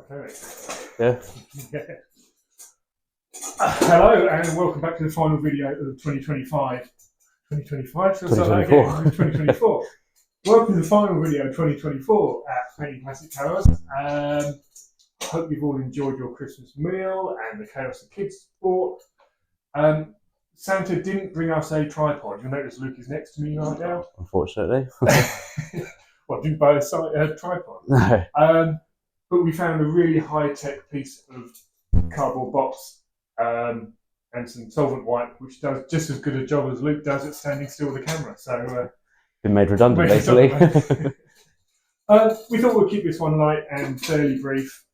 Yeah. Hello and welcome back to the final video of 2025. 2025? So 2024. 2024. Welcome to the final video of 2024 at Painting Classic Cars. I hope you've all enjoyed your Christmas meal and the chaos the kids bought. Santa didn't bring us a tripod. You'll notice Luke is next to me right now. Unfortunately. Well, didn't buy a tripod. No. But we found a really high-tech piece of cardboard box and some solvent wipe, which does just as good a job as Luke does at standing still with the camera. So been made redundant, basically. We thought we'd keep this one light and fairly brief,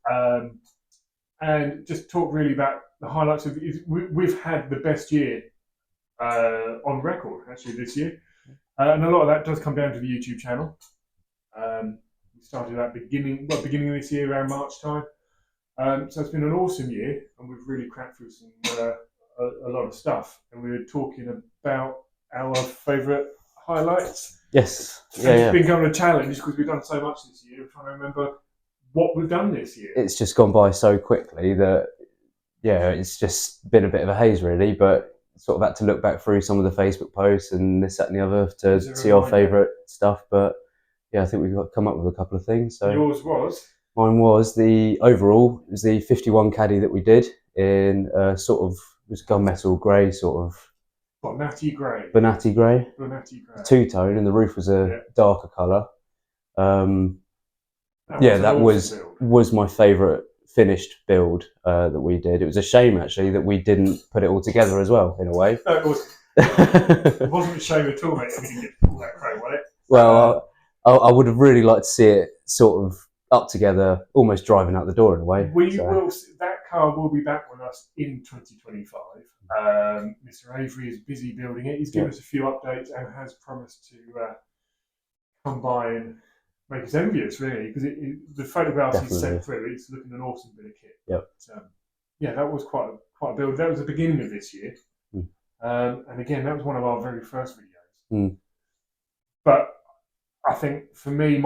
and just talk really about the highlights of it. We've had the best year on record, actually, this year. And a lot of that does come down to the YouTube channel. We started at beginning of this year, around March time. So it's been an awesome year, and we've really cracked through some a lot of stuff. And we were talking about our favourite highlights. Yes. Yeah. It's been kind of a challenge because we've done so much this year. We're trying to remember what we've done this year. It's just gone by so quickly that, it's just been a bit of a haze, really. But sort of had to look back through some of the Facebook posts and this, that, and the other to see our favourite stuff. But I think we've got to come up with a couple of things. So yours was? Mine was the was the 51 caddy that we did in sort of, it was gunmetal grey, sort of. Bonatti grey. Bonatti grey. Two-tone, and the roof was a darker colour. That was my favourite finished build that we did. It was a shame, actually, that we didn't put it all together as well, in a way. No, it wasn't. It wasn't a shame at all, mate. We didn't get all that chrome on it. Well, I would have really liked to see it sort of up together, almost driving out the door in a way. That car will be back with us in 2025. Mr. Avery is busy building it. He's given us a few updates and has promised to come by and make us envious, really, because the photographs he's sent through, it's looking an awesome bit of kit. Yep. But, that was quite a build. That was the beginning of this year, and again, that was one of our very first videos. But I think for me,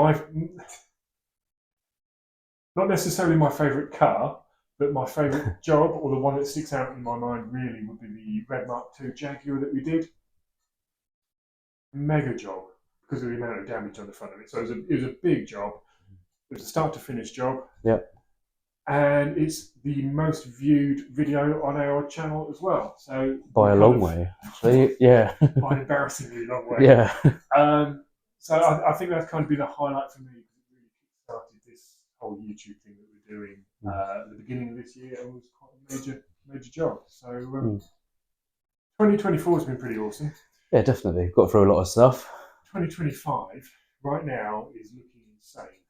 not necessarily my favourite car, but my favourite job, or the one that sticks out in my mind really, would be the Red Mark II Jaguar that we did. Mega job, because of the amount of damage on the front of it. So it was a big job. It was a start to finish job. Yep. And it's the most viewed video on our channel as well. So by a long way, actually. Yeah. By an embarrassingly long way. Yeah. So I think that's kind of been a highlight for me, because it really started this whole YouTube thing that we're doing at the beginning of this year. It was quite a major job. So 2024 has been pretty awesome. Yeah, definitely. Got through a lot of stuff. 2025 right now is looking insane.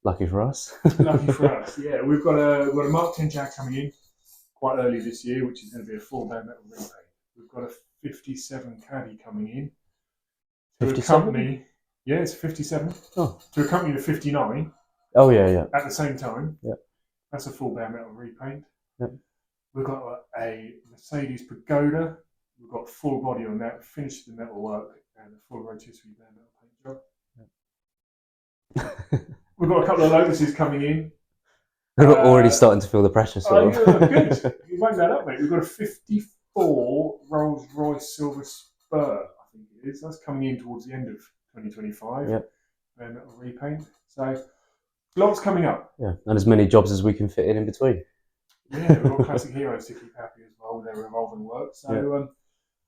Lucky for us. Lucky for us, yeah. We've got a Mark 10 Jag coming in quite early this year, which is going to be a full band metal repaint. We've got a 57 caddy coming in. 57? It's 57. Oh. To accompany the 59. Oh, yeah. At the same time. Yeah. That's a full bare metal repaint. Yep. We've got a Mercedes Pagoda. We've got full body on that, finished the metal work, and a full rotisserie bare metal paint job. Yep. We've got a couple of Lotuses coming in. We're already starting to feel the pressure, sort of. Good. You won't that up, mate. We've got a 54 Rolls Royce Silver Spur, I think it is. That's coming in towards the end of 2025. Yep. Bare metal repaint. So lots coming up. Yeah, and as many jobs as we can fit in between. Yeah, we've got Classic Heroes to keep happy as well with their revolving work. So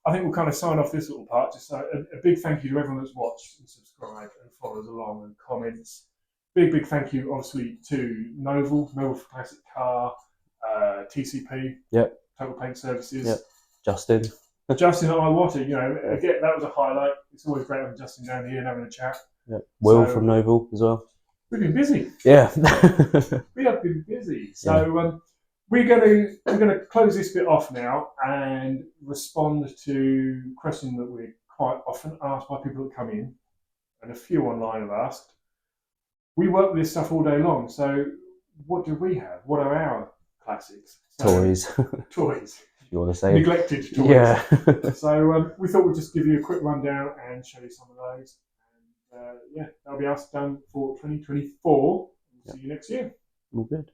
I think we'll kind of sign off this little part. Just a big thank you to everyone that's watched and subscribed and follows along and comments. Big thank you, obviously, to Novel for Classic Car, TCP, Total Paint Services. Justin at Iwater, again, that was a highlight. It's always great having Justin down here and having a chat. Will from Novel as well. We've been busy. Yeah. We have been busy. So we're going to close this bit off now and respond to a question that we quite often asked by people that come in, and a few online have asked. We work with this stuff all day long, so what do we have? What are our classics? Toys. Toys. You want to say? Neglected toys. Yeah. So we thought we'd just give you a quick rundown and show you some of those. And that'll be us done for 2024. See you next year. All good.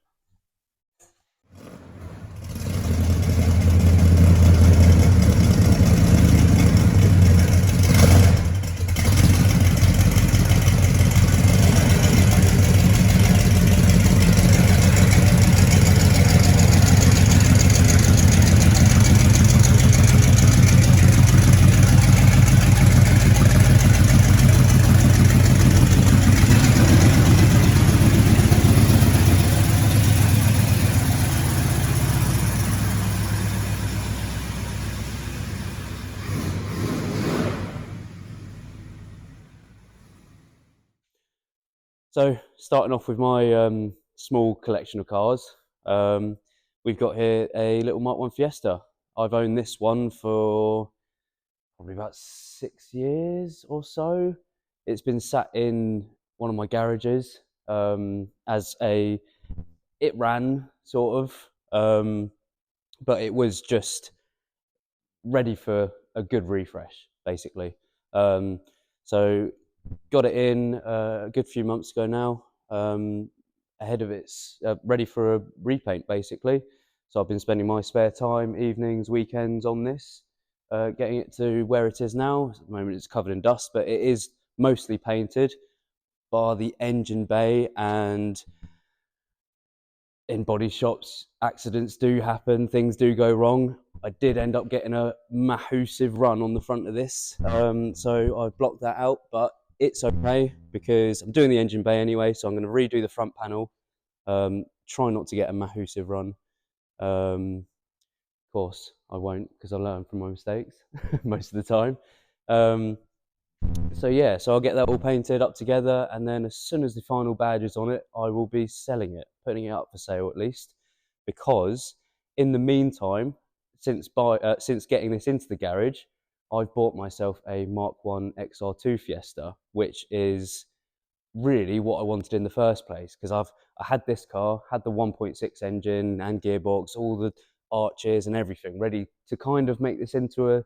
So starting off with my small collection of cars, we've got here a little Mark 1 Fiesta. I've owned this one for probably about 6 years or so. It's been sat in one of my garages it ran sort of, but it was just ready for a good refresh, basically. So got it in a good few months ago now, ahead of its ready for a repaint, basically. So I've been spending my spare time, evenings, weekends on this, getting it to where it is now. At the moment it's covered in dust, but it is mostly painted, bar the engine bay, and in body shops, accidents do happen, things do go wrong. I did end up getting a massive run on the front of this, so I blocked that out, but it's okay because I'm doing the engine bay anyway, so I'm going to redo the front panel, try not to get a massive run. Of course, I won't, because I learn from my mistakes most of the time. So yeah, so I'll get that all painted up together, and then as soon as the final badge is on it, I will be selling it, putting it up for sale at least, because in the meantime, since getting this into the garage, I've bought myself a Mark 1 XR2 Fiesta, which is really what I wanted in the first place, because I had this car, had the 1.6 engine and gearbox, all the arches and everything ready to kind of make this into a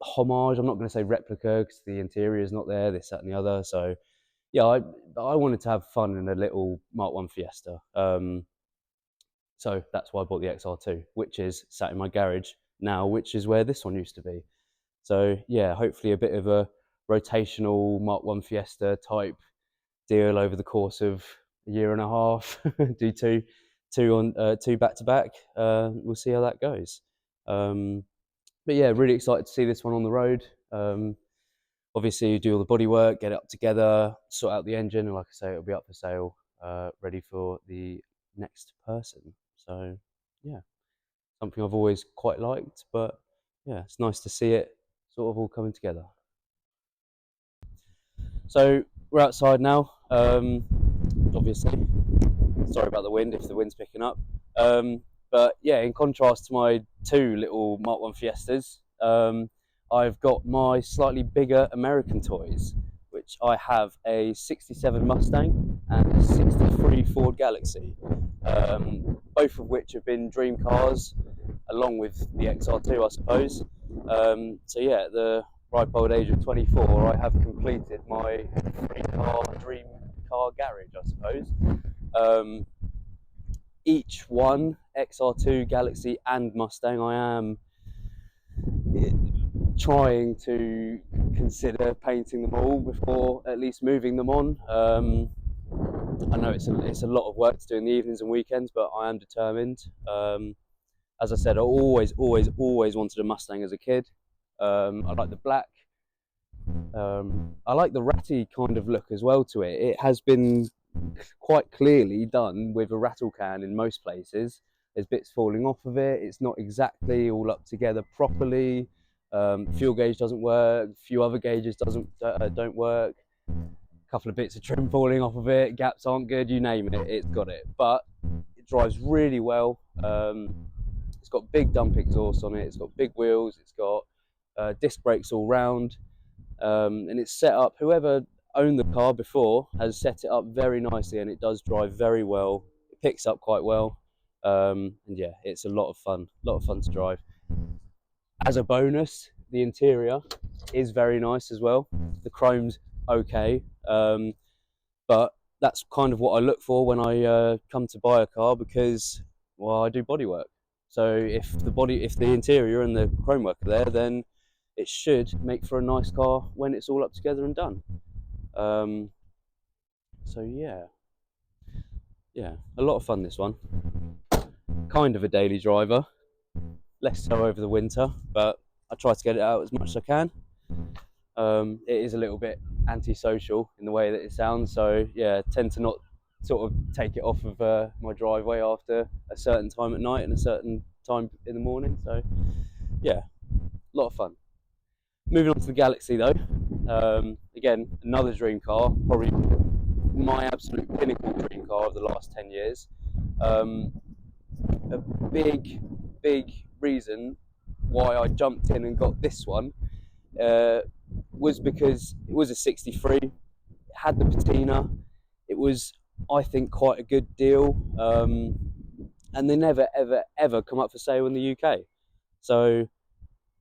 homage. I'm not going to say replica because the interior is not there, this, that, and the other. So yeah, I wanted to have fun in a little Mark 1 Fiesta. So that's why I bought the XR2, which is sat in my garage now, which is where this one used to be. So yeah, hopefully a bit of a rotational Mark 1 Fiesta type deal over the course of a year and a half. Do two back to back. We'll see how that goes. But yeah, really excited to see this one on the road. Obviously, you do all the body work, get it up together, sort out the engine, and like I say, it'll be up for sale, ready for the next person. So yeah, something I've always quite liked, but yeah, it's nice to see it sort of all coming together. So we're outside now, obviously. Sorry about the wind if the wind's picking up. But yeah, in contrast to my two little Mark 1 Fiestas, I've got my slightly bigger American toys, which I have a 67 Mustang and a 63 Ford Galaxie, both of which have been dream cars, along with the XR2, I suppose. So yeah, at the ripe old age of 24, I have completed my three-car dream car garage, I suppose. Each one, XR2, Galaxie, and Mustang, I am trying to consider painting them all before at least moving them on. I know it's a lot of work to do in the evenings and weekends, but I am determined. As I said, I always wanted a Mustang as a kid. I like the black. I like the ratty kind of look as well to it. It has been quite clearly done with a rattle can in most places. There's bits falling off of it. It's not exactly all up together properly. Fuel gauge doesn't work. A few other gauges don't work. A couple of bits of trim falling off of it. Gaps aren't good. You name it, it's got it. But it drives really well. It's got big dump exhaust on it. It's got big wheels. It's got disc brakes all round. And it's set up, whoever owned the car before has set it up very nicely, and it does drive very well. It picks up quite well, and yeah, it's a lot of fun to drive. As a bonus, the interior is very nice as well. The chrome's okay, but that's kind of what I look for when I come to buy a car, because, well, I do body work. So if the interior and the chrome work are there, then it should make for a nice car when it's all up together and done. So yeah, a lot of fun, this one. Kind of a daily driver, less so over the winter, but I try to get it out as much as I can. It is a little bit antisocial in the way that it sounds, so yeah, I tend to not sort of take it off of my driveway after a certain time at night and a certain time in the morning. So yeah, a lot of fun. Moving on to the Galaxie though, again, another dream car, probably my absolute pinnacle dream car of the last 10 years. A big reason why I jumped in and got this one was because it was a 63, it had the patina, it was, I think, quite a good deal, and they never ever come up for sale in the UK. So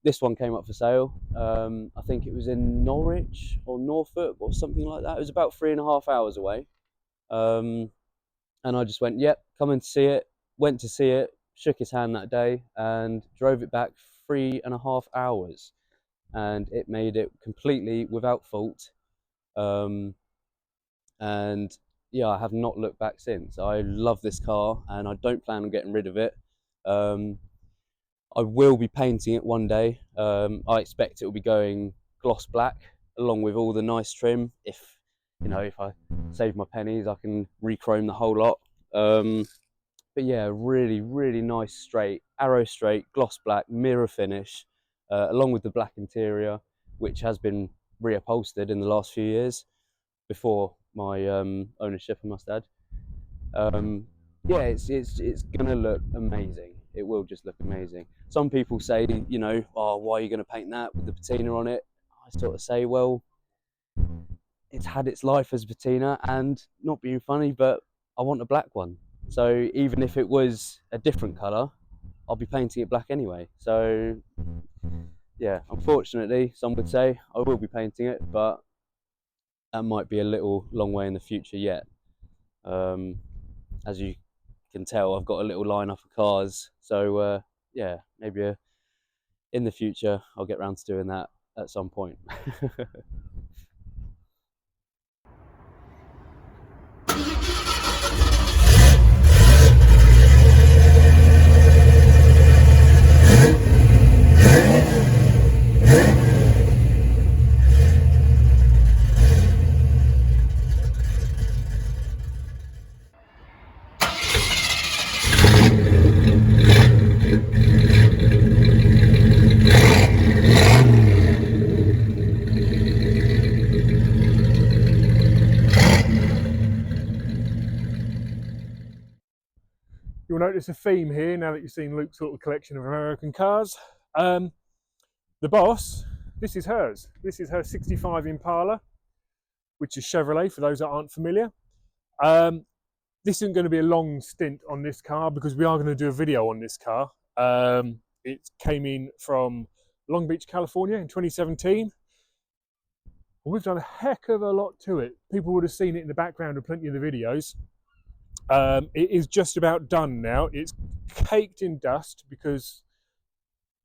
this one came up for sale. I think it was in Norwich or Norfolk or something like that. It was about 3.5 hours away, and I just went, yep, come and see it. Went to see it, shook his hand that day, and drove it back 3.5 hours, and it made it completely without fault. And yeah, I have not looked back since. I love this car, and I don't plan on getting rid of it. I will be painting it one day. I expect it will be going gloss black along with all the nice trim. If I save my pennies, I can rechrome the whole lot. But yeah, really nice straight, arrow straight, gloss black, mirror finish, along with the black interior, which has been reupholstered in the last few years, before my ownership, I must add. Yeah, it's gonna look amazing. It will just look amazing. Some people say, oh, why are you gonna paint that with the patina on it? I sort of say, well, it's had its life as patina, and not being funny, but I want a black one. So even if it was a different colour, I'll be painting it black anyway. So yeah, unfortunately, some would say I will be painting it, but that might be a little long way in the future yet. As you can tell, I've got a little lineup of cars, so yeah, maybe in the future I'll get around to doing that at some point. You'll notice a theme here now that you've seen Luke's sort of collection of American cars. The boss, this is hers. This is her 65 Impala, which is Chevrolet for those that aren't familiar. This isn't going to be a long stint on this car because we are going to do a video on this car. It came in from Long Beach, California in 2017. We've done a heck of a lot to it. People would have seen it in the background of plenty of the videos. It is just about done now. It's caked in dust because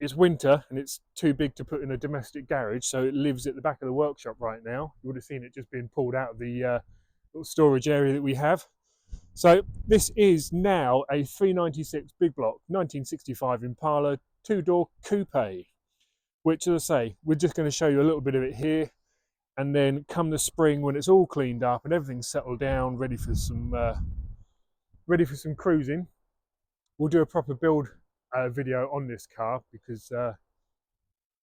it's winter and it's too big to put in a domestic garage, so it lives at the back of the workshop right now. You would have seen it just being pulled out of the little storage area that we have. So this is now a 396 big block 1965 Impala 2-door coupe, which, as I say, we're just going to show you a little bit of it here, and then come the spring when it's all cleaned up and everything's settled down, ready for some cruising, we'll do a proper build video on this car, because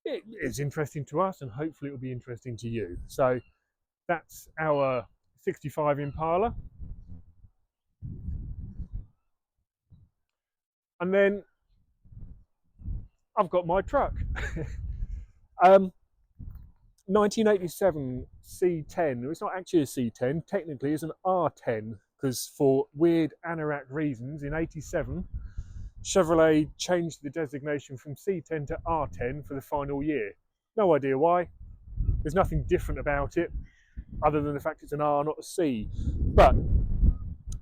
it is interesting to us and hopefully it will be interesting to you. So that's our 65 Impala. And then I've got my truck. 1987 C10. It's not actually a C10, technically it's an R10, because for weird anorak reasons in 87 Chevrolet changed the designation from C10 to R10 for the final year. No idea why. There's nothing different about it other than the fact it's an R, not a C. But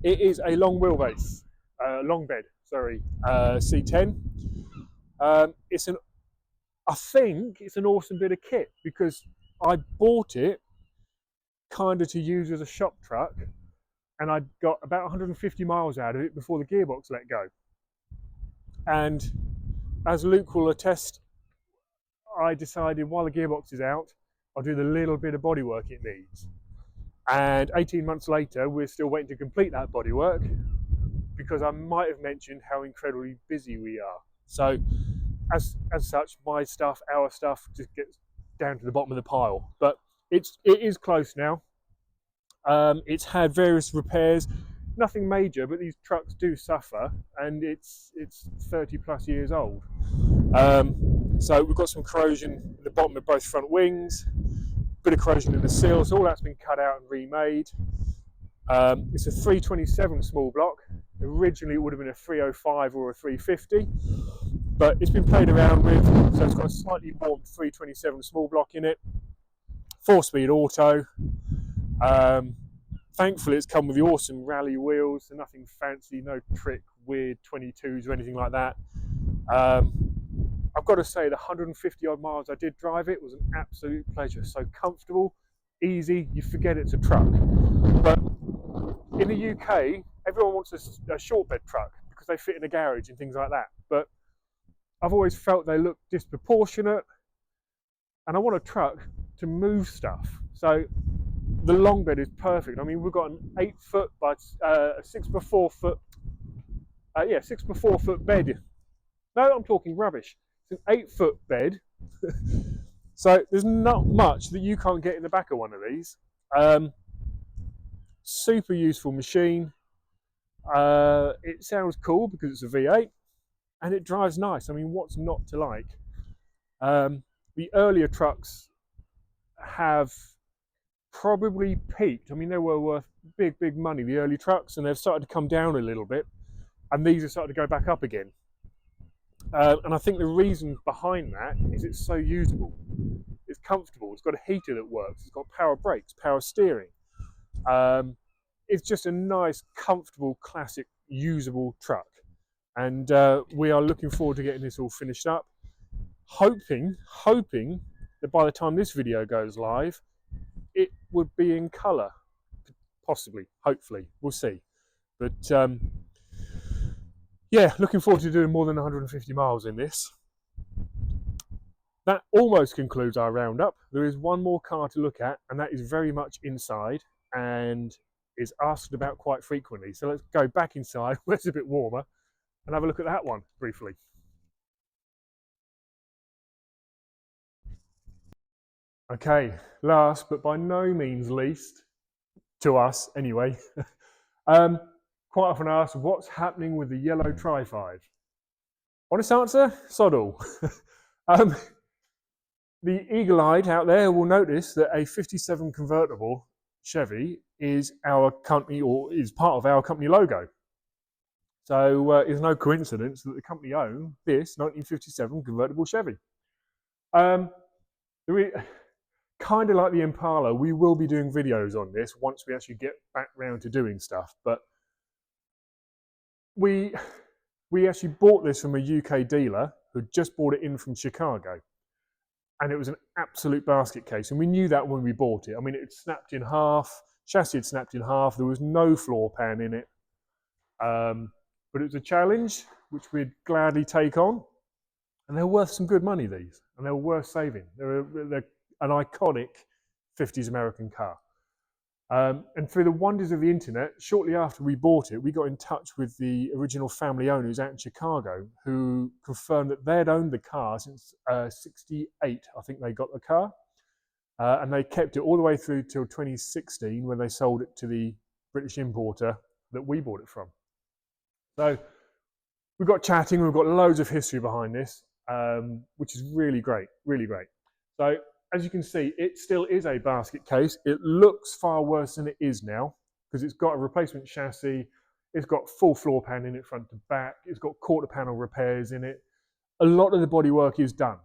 it is a long wheelbase, long bed, sorry, C10. I think it's an awesome bit of kit because I bought it kind of to use as a shop truck, and I got about 150 miles out of it before the gearbox let go. And as Luke will attest, I decided while the gearbox is out, I'll do the little bit of bodywork it needs. And 18 months later, we're still waiting to complete that bodywork because I might have mentioned how incredibly busy we are. So as such, my stuff, our stuff, just gets down to the bottom of the pile. But it is close now. It's had various repairs, nothing major, but these trucks do suffer, and it's 30 plus years old. So we've got some corrosion at the bottom of both front wings, bit of corrosion in the seal, so all that's been cut out and remade. It's a 327 small block. Originally it would have been a 305 or a 350, but it's been played around with, so it's got a slightly warmed 327 small block in it, 4-speed auto. Thankfully it's come with the awesome rally wheels, so nothing fancy, no trick, weird 22s or anything like that. I've got to say the 150 odd miles I did drive it was an absolute pleasure. So comfortable, easy, you forget it's a truck. But in the UK, everyone wants a short bed truck because they fit in a garage and things like that. But I've always felt they look disproportionate, and I want a truck to move stuff. So the long bed is perfect. I mean, we've got an 8 foot by 6x4 foot, 6x4 foot bed. No, I'm talking rubbish. It's an 8 foot bed. So there's not much that you can't get in the back of one of these. Super useful machine. It sounds cool because it's a V8 and it drives nice. I mean, what's not to like? The earlier trucks have probably peaked. I mean, they were worth big money, the early trucks, and they've started to come down a little bit, and these are starting to go back up again. And I think the reason behind that is it's so usable. It's comfortable. It's got a heater that works. It's got power brakes, power steering. It's just a nice, comfortable, classic, usable truck. And we are looking forward to getting this all finished up. Hoping that by the time this video goes live, it would be in colour. Possibly, hopefully, we'll see. But yeah, looking forward to doing more than 150 miles in this. That almost concludes our roundup. There is one more car to look at, and that is very much inside and is asked about quite frequently. So let's go back inside where it's a bit warmer and have a look at that one briefly. Okay, last but by no means least, to us anyway, quite often asked, what's happening with the yellow Tri-5? Honest answer, sod all. The eagle-eyed out there will notice that a 57 convertible Chevy is our company, or is part of our company logo. So it's no coincidence that the company own this 1957 convertible Chevy. Kind of like the Impala, we will be doing videos on this once we actually get back round to doing stuff. But we actually bought this from a UK dealer who just bought it in from Chicago. And it was an absolute basket case. And we knew that when we bought it. I mean, it snapped in half, chassis had snapped in half, there was no floor pan in it. But it was a challenge, which we'd gladly take on. And they're worth some good money, these. And they're worth saving. They're an iconic 50s American car. And through the wonders of the internet, shortly after we bought it, we got in touch with the original family owners out in Chicago who confirmed that they'd owned the car since 68, I think they got the car. And they kept it all the way through till 2016 when they sold it to the British importer that we bought it from. So we've got chatting, we've got loads of history behind this, which is really great, really great. So as you can see, it still is a basket case. It looks far worse than it is now because it's got a replacement chassis. It's got full floor pan in it front to back. It's got quarter panel repairs in it. A lot of the bodywork is done.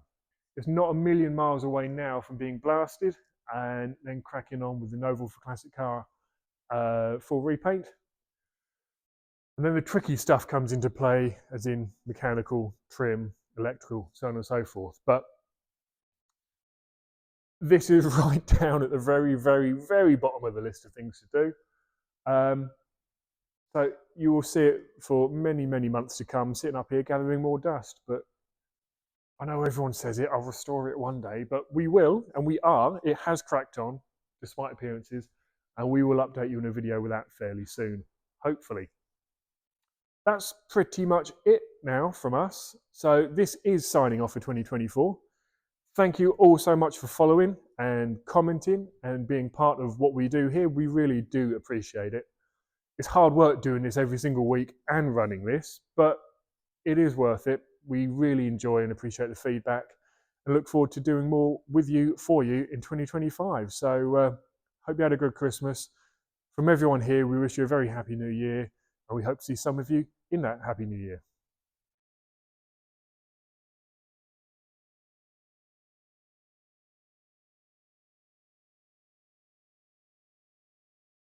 It's not a million miles away now from being blasted and then cracking on with the Novel for Classic Car full repaint. And then the tricky stuff comes into play, as in mechanical, trim, electrical, so on and so forth. But this is right down at the very, very, very bottom of the list of things to do. So you will see it for many, many months to come, sitting up here gathering more dust. But I know everyone says it, I'll restore it one day, but we will, and we are. It has cracked on, despite appearances, and we will update you in a video with that fairly soon, hopefully. That's pretty much it now from us. So this is signing off for 2024. Thank you all so much for following and commenting and being part of what we do here. We really do appreciate it. It's hard work doing this every single week and running this, but it is worth it. We really enjoy and appreciate the feedback and look forward to doing more with you, for you in 2025. So hope you had a good Christmas. From everyone here, we wish you a very happy new year, and we hope to see some of you in that happy new year.